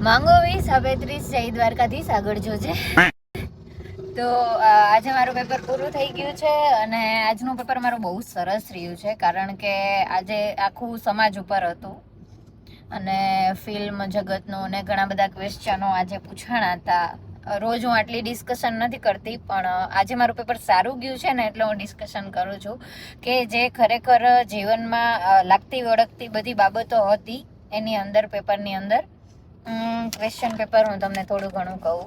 માંગો 20 જય દ્વારકાધીશ આગળ જોજે. તો આજે મારું પેપર પૂરું થઈ ગયું છે અને આજનું પેપર મારું બહુ સરસ રહ્યું છે, કારણ કે આજે આખું સમાજ ઉપર હતું અને ફિલ્મ જગતનું અને ઘણા બધા ક્વેશ્ચનો આજે પૂછાણા હતા. રોજ હું આટલી ડિસ્કશન નથી કરતી, પણ આજે મારું પેપર સારું ગયું છે ને એટલે હું ડિસ્કશન કરું છું કે જે ખરેખર જીવનમાં લાગતી વળગતી બધી બાબતો હતી એની અંદર પેપરની અંદર ક્વેશ્ચન પેપર હું તમને થોડું ઘણું કહું.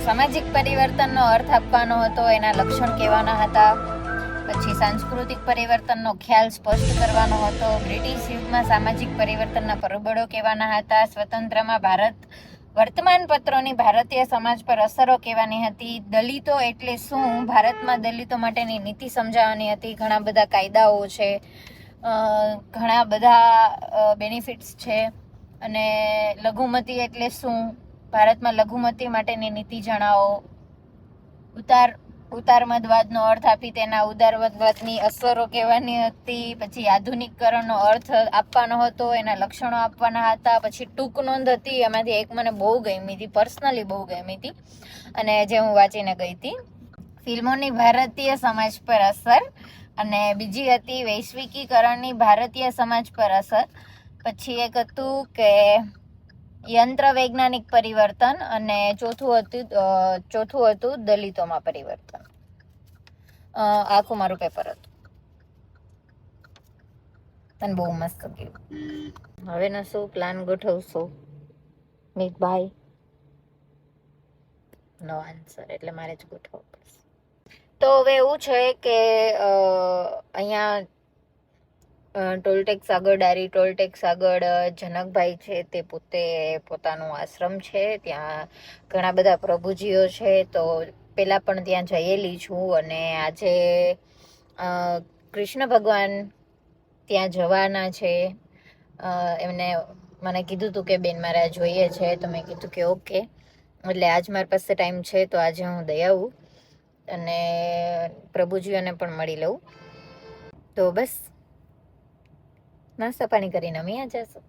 સામાજિક પરિવર્તનનો અર્થ આપવાનો હતો, એના લક્ષણ કહેવાના હતા. પછી સાંસ્કૃતિક પરિવર્તનનો ખ્યાલ સ્પષ્ટ કરવાનો હતો. બ્રિટિશ યુગમાં સામાજિક પરિવર્તનના પરિબળો કહેવાના હતા. સ્વતંત્રમાં ભારત વર્તમાનપત્રોની ભારતીય સમાજ પર અસરો કહેવાની હતી. દલિતો એટલે શું, ભારતમાં દલિતો માટેની નીતિ સમજાવવાની હતી. ઘણા બધા કાયદાઓ છે, ઘણા બધા બેનિફિટ્સ છે. અને લઘુમતી એટલે શું, ભારતમાં લઘુમતી માટેની નીતિ જણાવો. ઉદારમતવાદનો અર્થ આપી તેના ઉદારમતવાદની અસરો કહેવાની હતી. પછી આધુનિકીકરણનો અર્થ આપવાનો હતો, એના લક્ષણો આપવાના હતા. પછી ટૂંક નોંધ હતી, એમાંથી એક મને બહુ ગમી હતી, પર્સનલી બહુ ગમી હતી અને જે હું વાંચીને ગઈ હતી. ફિલ્મોની ભારતીય સમાજ પર અસર, અને બીજી હતી વૈશ્વિકીકરણની ભારતીય સમાજ પર અસર. પછી એક હતું કે યંત્ર વૈજ્ઞાનિક પરિવર્તન, અને ચોથું હતું દલિતોમાં પરિવર્તન. આખું મારું પેપર હતું અને બહુ મસ્ત ગયું. હવેનો શું પ્લાન ગોઠવશો મિતભાઈ? નો આન્સર, એટલે મારે જ ગોઠવવું પડશે. તો હવે એવું છે કે અહીંયા ટોલટેક્સ આગળ ટોલટેક્સ આગળ જનકભાઈ છે તે પોતે પોતાનું આશ્રમ છે, ત્યાં ઘણા બધા પ્રભુજીઓ છે. તો પહેલાં પણ ત્યાં જયેલી છું અને આજે કૃષ્ણ ભગવાન ત્યાં જવાના છે. એમને મને કીધું હતું કે બેન મારે જોઈએ છે, તો મેં કીધું કે ઓકે. એટલે આજ મારી પાસે ટાઈમ છે તો આજે હું દઈ આવું અને પ્રભુજીઓને પણ મળી લઉં. તો બસ નાસ્તા પાણી કરીને અમે આ જશું.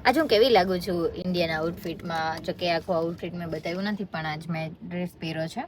આજે હું કેવી લાગુ છું ઇન્ડિયન આઉટફિટમાં? જો કે આખું આઉટફિટ મેં બતાવ્યું નથી, પણ આજ મેં ડ્રેસ પહેર્યો છે.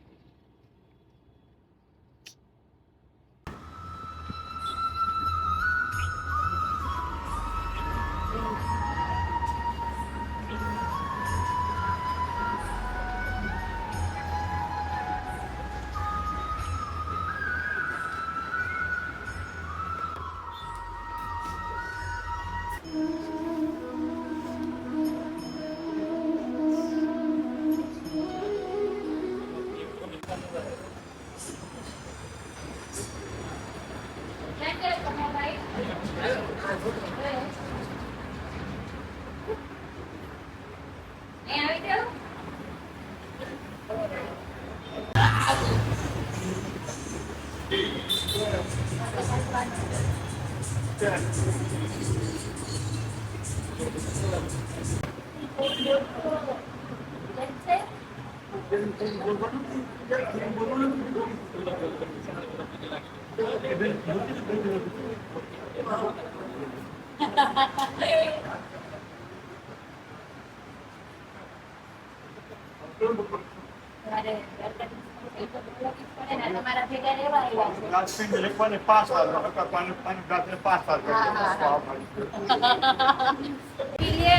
તમારા ભેગા રહેવા આવ્યા છે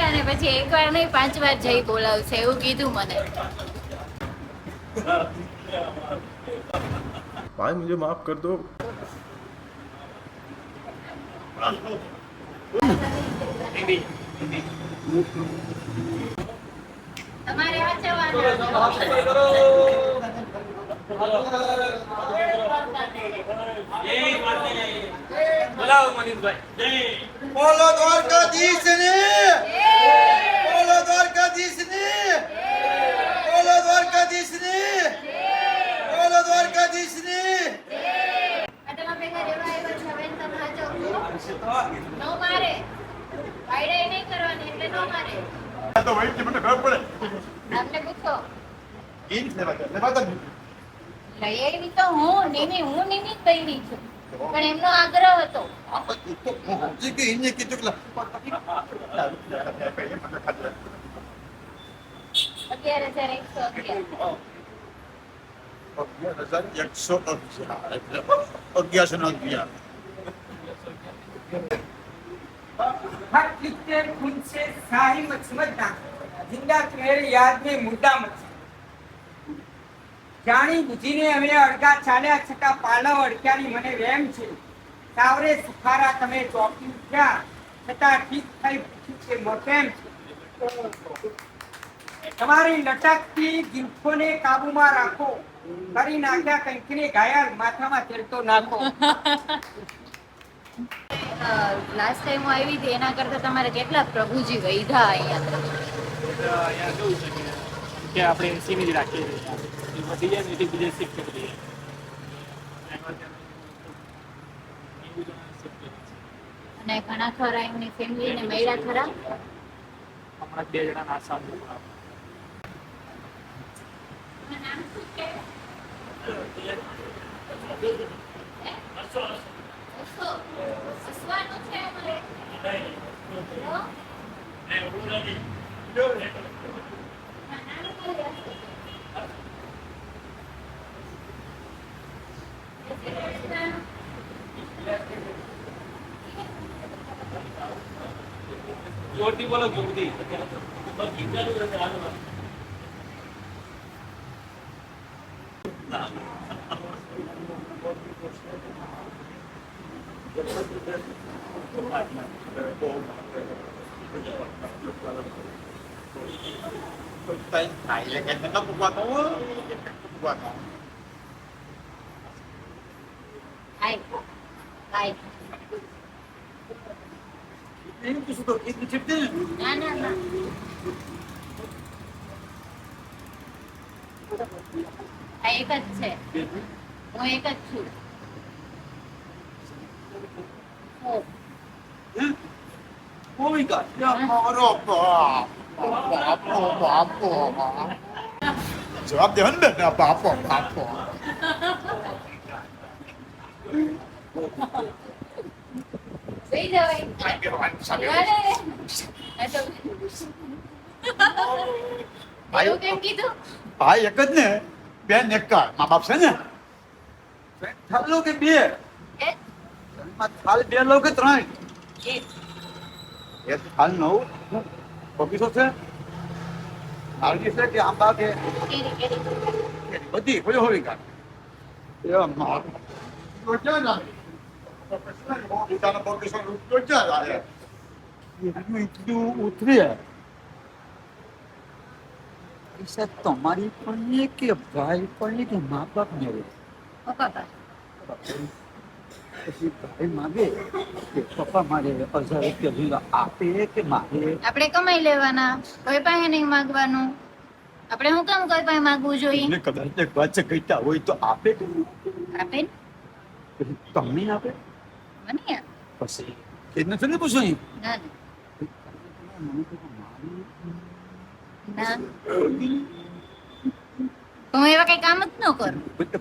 અને પછી એક વાર નહીં 5 વાર જઈ બોલાવશે એવું કીધું મને. भाई मुझे माफ कर दो. તમારે વાંચવાનું બોલાવો મનીષભાઈ. બોલો દ્વારકાધીશ ને, બોલો દ્વારકાધીશ ને, બોલો દ્વારકાધીશ ને, બોલો દ્વારકાધીશ ને. આટલા ભેગા રહેવા આવ્યા છે, હવે તમે વાંચો. નો મારે આઈડિયા નહીં કરવાની એટલે નો મારે. તો વહી કે મને ખબર પડે આપને પૂછો એ લેવા લઈ આવી તો હું નિમી પૈડી છું પણ એમનો આગ્રહ હતો કે એને કીધું કે 11,111 हर किस्से खुद से साही मत समझना जिंदा तुम्हारे याद में मुद्दा मत જાણી બુજીને અમે અડગા ચાલ્યા છતાં પાલવ અડક્યાની મને વેમ છે સાવરે સુખારા તમે ચોકી ઉઠ્યા છતાં ઠીક થઈ પૂછ્યું છે મોકેમ છે તમારી લટકતી ગિલ્ફોને કાબુમાં રાખો કરી નાખ્યા કંઈકને ઘાયલ માથામાં તેલતો નાખો લાસ્ટ ટાઈમ હું આવી હતી એના કરતા તમારે કેટલા પ્રભુજી વૈધા અહીંયા અહીંયા કેવું છે કે આપણે એસીની જ રાખીએ છીએ એ વધી જાય ને એથી બીજે શિફ્ટ કરી દઈએ અને ઘણા ખરા એમની ફેમિલીને મળ્યા ખરા હમણાં 2 જણા આસામ નામ શું છે હસવાનું છે અમારે જોરથી બોલો જોરથી tay này là cái nó qua nó qua nó હાય હાય ini tu sudah ini cerita ના ના ના આ એક જ છે હું એક જ છું ઓ ôi cả ya maro pa pa jawab dia hendak apa apa બેસી જવાય આ તો એવું કેમ કીધું ભાઈ એક જ ને બેન એક કા મા બાપ છે ને થાલ લો કે બે એ થાલ બે લો કે ત્રણ એક એક થાલ નવ બગીચો છે નારગી છે કે આંબા કે કેરી કેરી બધી કોઈ હોવી કા એ માર તો ક્યાં ના પોતાનો બગીચો તો ક્યાં જાય એટલું ઉતરે પૈસા તમારી પણ કે ભાઈ પણ કે મા બાપ ને પપ્પા પછી ભાઈ માગે કે પપ્પા મારે 1000 રૂપિયા જોઈએ આપે કે માગે આપણે કમાઈ લેવાના કોઈ પાસે નહીં માંગવાનું આપણે હું કામ કોઈ પાસે માંગવું જોઈએ ને કદાચ એક વાત છે કઈતા હોય તો આપે કે આપે ને પછી તમને આપે મને યાર. પછી એ નથી ને પૂછો અહીં ના મને તો મારી ના તો હું એવા કઈ કામ જ ન કરું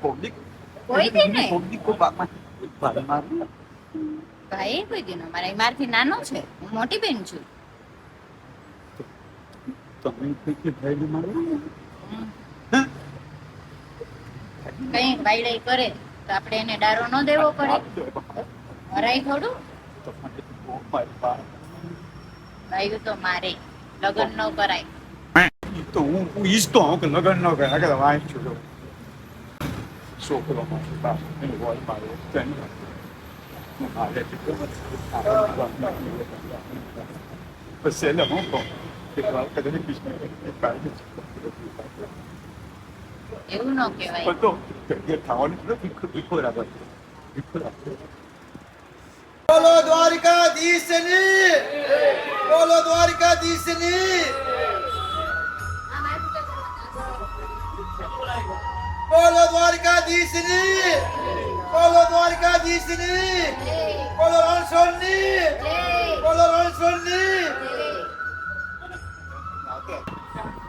પબ્લિક કોઈ દી નહીં. પબ્લિક કો બાકમાં ભારે માર ભાઈ કોઈ દી મારા મારથી નાનો છે હું મોટી બેન છું તમે કે ભાઈ ને મારે કઈ બાયડાઈ કરે તો આપણે એને ડારો ન દેવો પડે મરાય થોડું ભાઈ તો મારે લગ્ન ન કરાય તો હું ઈચ્છતો હું કે લગ્ન ન કરે આગળ વાંચ છું છોકરો મારો બાપ એનો બોલ મારો તેની મારે પછી એને હું કહું કે કદાચ કૃષ્ણ એવું ન કહેવાય પણ તો એ થવાની ભીખો રાખો બોલો દ્વારકાધીશની બોલો દ્વારકાધીશની બોલો દ્વારકાધીશની બોલો દ્વારકાધીશની બોલો રણછોડની બોલો રણછોડની ઓકે